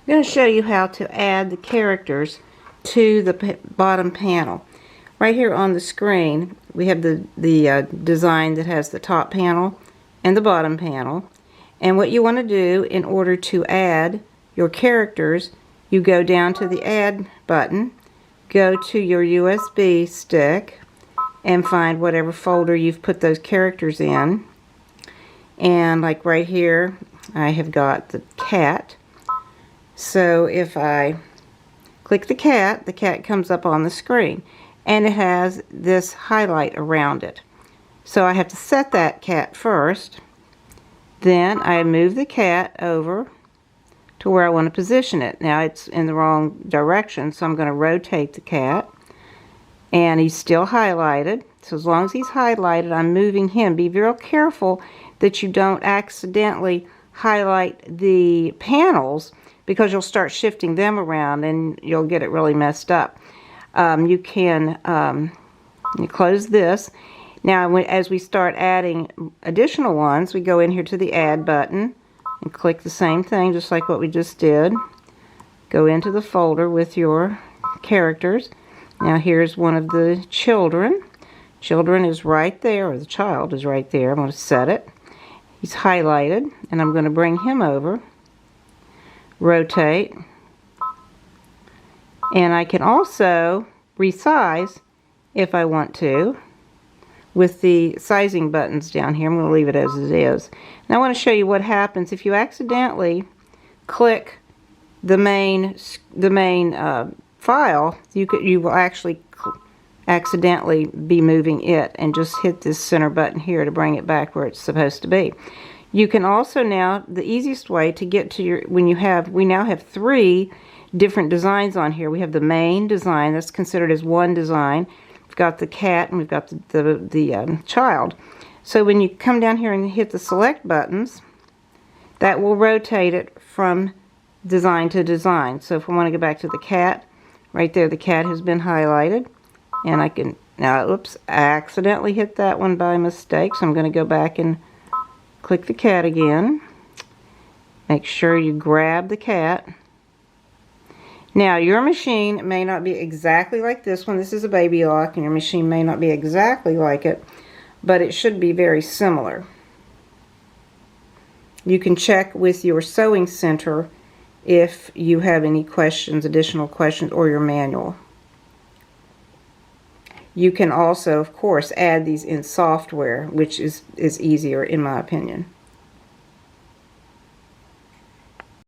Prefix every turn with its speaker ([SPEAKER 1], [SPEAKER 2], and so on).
[SPEAKER 1] I'm going to show you how to add the characters to the bottom panel. Right here on the screen we have the design that has the top panel and the bottom panel. And what you want to do in order to add your characters, you go down to the Add button, go to your USB stick, and find whatever folder you've put those characters in. And like right here, I have got the cat. So if I click the cat comes up on the screen, and it has this highlight around it. So I have to set that cat first. Then I move the cat over to where I want to position it. Now it's in the wrong direction, so I'm going to rotate the cat. And he's still highlighted. So as long as he's highlighted, I'm moving him. Be real careful that you don't accidentally highlight the panels, because you'll start shifting them around and you'll get it really messed up. You can you close this. Now as we start adding additional ones, we go in here to the Add button and click the same thing just like what we just did. Go into the folder with your characters. Now here's one of the children. Children is right there, or the child is right there. I'm going to set it. He's highlighted, and I'm going to bring him over. Rotate, and I can also resize if I want to with the sizing buttons down here. I'm going to leave it as it is. Now I want to show you what happens if you accidentally click the main file. You will actually accidentally be moving it, and just hit this center button here to bring it back where it's supposed to be. You can also now, the easiest way to get to your, we now have 3 different designs on here. We have the main design, that's considered as one design. We've got the cat, and we've got the child. So when you come down here and hit the select buttons, that will rotate it from design to design. So if I want to go back to the cat, right there the cat has been highlighted. And I can, now oops, I accidentally hit that one by mistake, so I'm going to go back and click the cat again. Make sure you grab the cat. Now your machine may not be exactly like this one. This is a baby lock, and your machine may not be exactly like it, but it should be very similar. You can check with your sewing center if you have any questions, additional questions, or your manual. You can also, of course, add these in software, which is easier in my opinion.